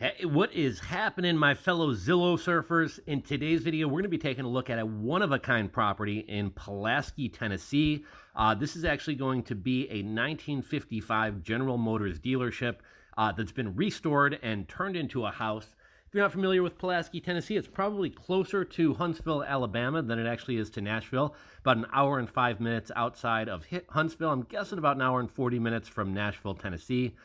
Hey, what is happening, my fellow Zillow surfers? In today's video, we're going to be taking a look at a one-of-a-kind property in Pulaski, Tennessee. This is actually going to be a 1955 General Motors dealership that's been restored and turned into a house. If you're not familiar with Pulaski, Tennessee, it's probably closer to Huntsville, Alabama than it actually is to Nashville. About an hour and 5 minutes outside of Huntsville. I'm guessing about an hour and 40 minutes from Nashville, Tennessee.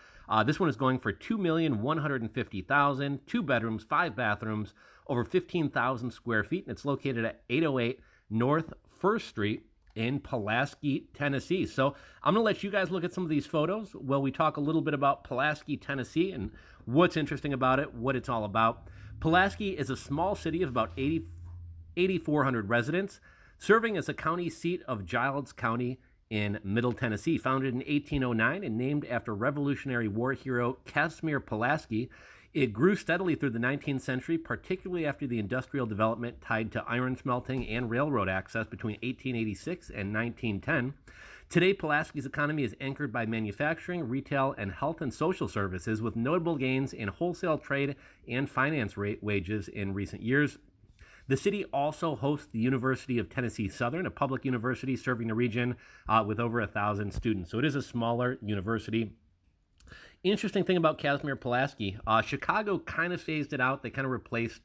This one is going for $2,150,000, 2 bedrooms, 5 bathrooms, over 15,000 square feet, and it's located at 808 N.1st Street in Pulaski, Tennessee. So I'm going to let you guys look at some of these photos while we talk a little bit about Pulaski, Tennessee, and what's interesting about it, what it's all about. Pulaski is a small city of about 8,400 residents, serving as a county seat of Giles County in Middle Tennessee. Founded in 1809 and named after Revolutionary War hero Casimir Pulaski, it grew steadily through the 19th century, particularly after the industrial development tied to iron smelting and railroad access between 1886 and 1910. Today, Pulaski's economy is anchored by manufacturing, retail, and health and social services, with notable gains in wholesale trade and finance wages in recent years. The city also hosts the University of Tennessee Southern, a public university serving the region with over 1,000 students. So it is a smaller university. Interesting thing about Casimir Pulaski, Chicago kind of phased it out. They kind of replaced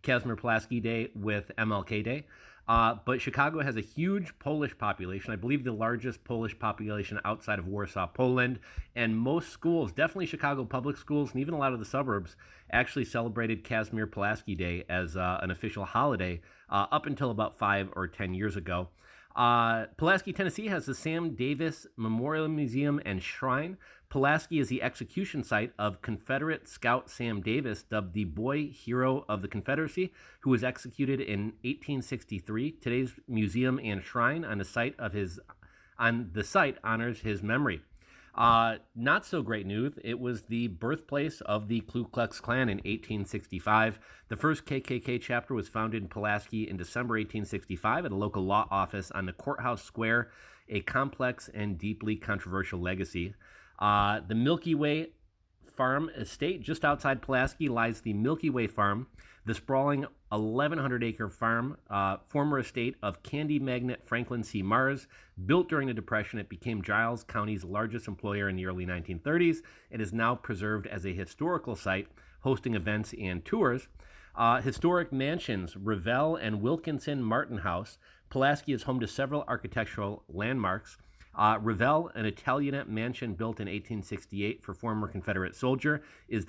Casimir Pulaski Day with MLK Day. But Chicago has a huge Polish population. I believe the largest Polish population outside of Warsaw, Poland. And most schools, definitely Chicago public schools, and even a lot of the suburbs, actually celebrated Casimir Pulaski Day as an official holiday up until about 5 or 10 years ago. Pulaski, Tennessee has the Sam Davis Memorial Museum and Shrine. Pulaski is the execution site of Confederate Scout Sam Davis, dubbed the Boy Hero of the Confederacy, who was executed in 1863. Today's museum and shrine on the site honors his memory. Not so great news. It was the birthplace of the Ku Klux Klan in 1865. The first KKK chapter was founded in Pulaski in December 1865 at a local law office on the Courthouse Square, a complex and deeply controversial legacy. The Milky Way Farm Estate, just outside Pulaski, lies the Milky Way Farm, the sprawling 1,100-acre farm, former estate of candy magnate Franklin C. Mars. Built during the Depression, it became Giles County's largest employer in the early 1930s. It is now preserved as a historical site, hosting events and tours. Historic mansions, Revell and Wilkinson Martin House. Pulaski is home to several architectural landmarks. Revell, an Italianate mansion built in 1868 for former Confederate soldier, is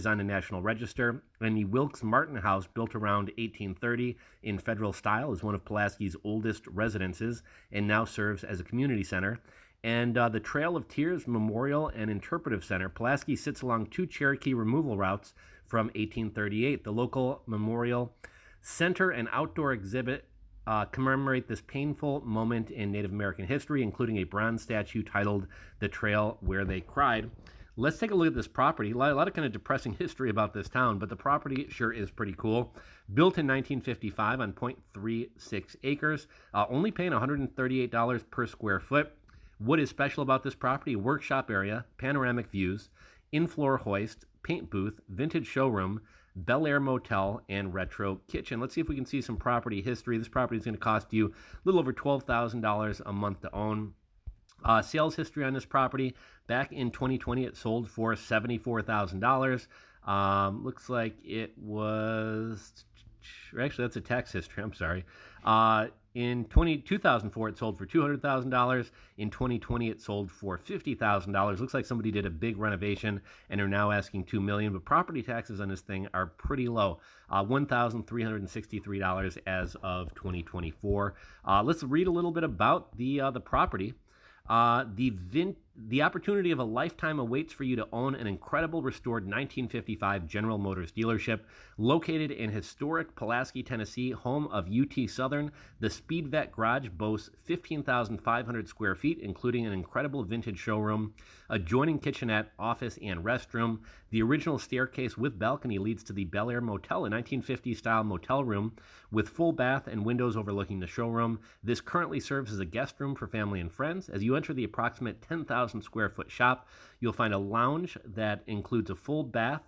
on the National Register. And the Wilkes Martin House, built around 1830 in Federal style, is one of Pulaski's oldest residences and now serves as a community center. And the Trail of Tears Memorial and Interpretive Center. Pulaski sits along 2 Cherokee removal routes from 1838. The local memorial center and outdoor exhibit commemorate this painful moment in Native American history, including a bronze statue titled The Trail Where They Cried. Let's take a look at this property. A lot of kind of depressing history about this town, but the property sure is pretty cool. Built in 1955 on 0.36 acres, only paying $138 per square foot. What is special about this property? Workshop area, panoramic views, in-floor hoist, paint booth, vintage showroom, Bel Air Motel, and retro kitchen. Let's see if we can see some property history. This property is going to cost you a little over $12,000 a month to own. Sales history on this property: back in 2020, it sold for $74,000. Looks like it was... Actually, that's a tax history. I'm sorry. In 2004, it sold for $200,000. In 2020, it sold for $50,000. Looks like somebody did a big renovation and are now asking $2 million. But property taxes on this thing are pretty low, $1,363 as of 2024. Let's read a little bit about the property. The opportunity of a lifetime awaits for you to own an incredible restored 1955 General Motors dealership located in historic Pulaski, Tennessee, home of UT Southern. The Speedvette Garage boasts 15,500 square feet, including an incredible vintage showroom, adjoining kitchenette, office, and restroom. The original staircase with balcony leads to the Bel Air Motel, a 1950s style motel room with full bath and windows overlooking the showroom. This currently serves as a guest room for family and friends. As you enter the approximate 10,000 square foot shop, you'll find a lounge that includes a full bath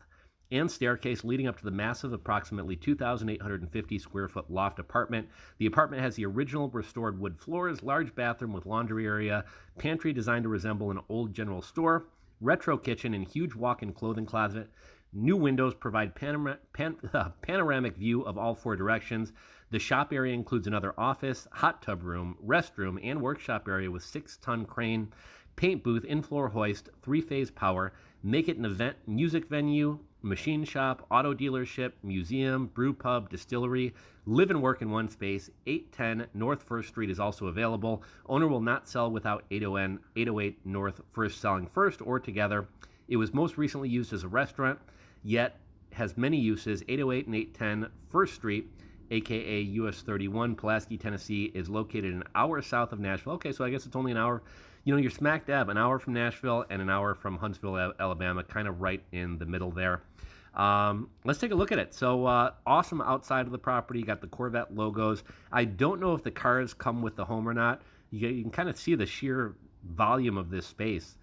and staircase leading up to the massive, approximately 2,850 square foot loft apartment. The apartment has the original restored wood floors, large bathroom with laundry area, pantry designed to resemble an old general store, retro kitchen, and huge walk-in clothing closet. New windows provide panoramic view of all 4 directions. The shop area includes another office, hot tub room, restroom, and workshop area with 6-ton crane, paint booth, in-floor hoist, 3-phase power. Make it an event, music venue, machine shop, auto dealership, museum, brew pub, distillery. Live and work in one space. 810 N.1st Street is also available. Owner will not sell without 808 N.1st selling first or together. It was most recently used as a restaurant, yet has many uses. 808 and 810 1st Street, aka US 31, Pulaski, Tennessee, is located an hour south of Nashville. Okay, so I guess it's only an hour. You know, you're smack dab, an hour from Nashville and an hour from Huntsville, Alabama, kind of right in the middle there. Let's take a look at it. So awesome outside of the property. You got the Corvette logos. I don't know if the cars come with the home or not. You can kind of see the sheer volume of this space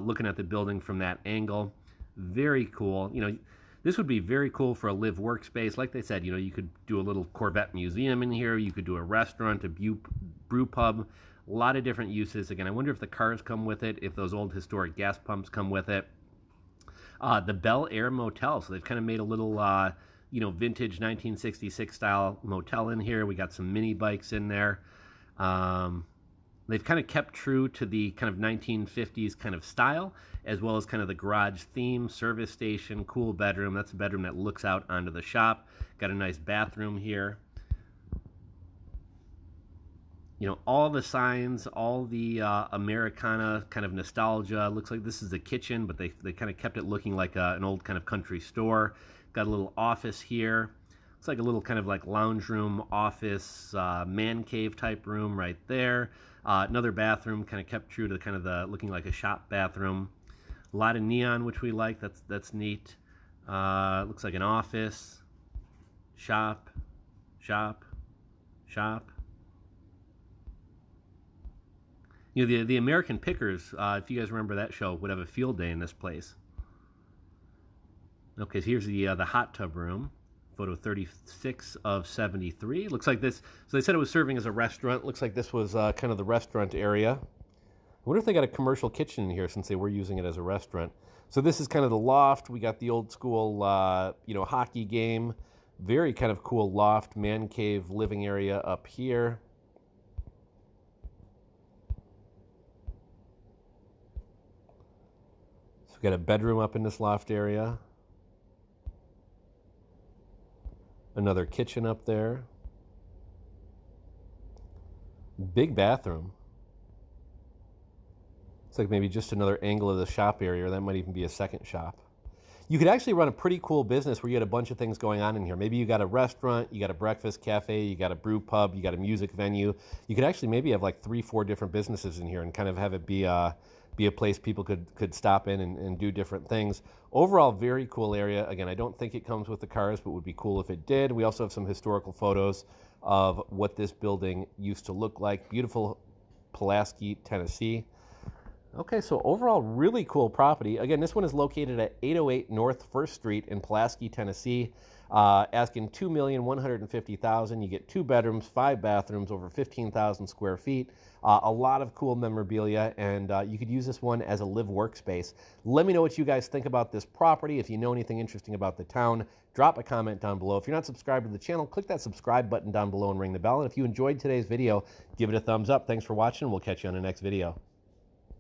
looking at the building from that angle. Very cool. You know, this would be very cool for a live workspace. Like they said, you know, you could do a little Corvette museum in here. You could do a restaurant, a brew pub, a lot of different uses. Again, I wonder if the cars come with it, if those old historic gas pumps come with it. The Bel Air Motel. So they've kind of made a little, you know, vintage 1966 style motel in here. We got some mini bikes in there. They've kind of kept true to the kind of 1950s kind of style, as well as kind of the garage theme, service station, cool bedroom. That's a bedroom that looks out onto the shop. Got a nice bathroom here. You know, all the signs, all the Americana kind of nostalgia. Looks like this is a kitchen, but they kind of kept it looking like an old kind of country store. Got a little office here. Looks like a little kind of like lounge room, office, man cave type room right there. Another bathroom, kind of kept true to kind of the looking like a shop bathroom. A lot of neon, which we like. That's neat. Looks like an office, shop, shop, shop. You know, the American Pickers, if you guys remember that show, would have a field day in this place. Okay, so here's the hot tub room. Photo 36 of 73. Looks like this, so they said it was serving as a restaurant. Looks like this was kind of the restaurant area. I wonder if they got a commercial kitchen in here since they were using it as a restaurant. So this is kind of the loft. We got the old school, you know, hockey game. Very kind of cool loft, man cave living area up here. So we got a bedroom up in this loft area. Another kitchen up there. Big bathroom. It's like maybe just another angle of the shop area, or that might even be a second shop. You could actually run a pretty cool business where you had a bunch of things going on in here. Maybe you got a restaurant, you got a breakfast cafe, you got a brew pub, you got a music venue. You could actually maybe have like 3-4 different businesses in here and kind of have it be a place people could stop in and do different things. Overall, very cool area. Again, I don't think it comes with the cars, but it would be cool if it did. We also have some historical photos of what this building used to look like. Beautiful Pulaski, Tennessee. Okay, so overall, really cool property. Again, this one is located at 808 N.1st Street in Pulaski, Tennessee. Asking $2,150,000. You get 2 bedrooms, 5 bathrooms, over 15,000 square feet. A lot of cool memorabilia, and you could use this one as a live workspace. Let me know what you guys think about this property. If you know anything interesting about the town, drop a comment down below. If you're not subscribed to the channel, click that subscribe button down below and ring the bell. And if you enjoyed today's video, give it a thumbs up. Thanks for watching. We'll catch you on the next video.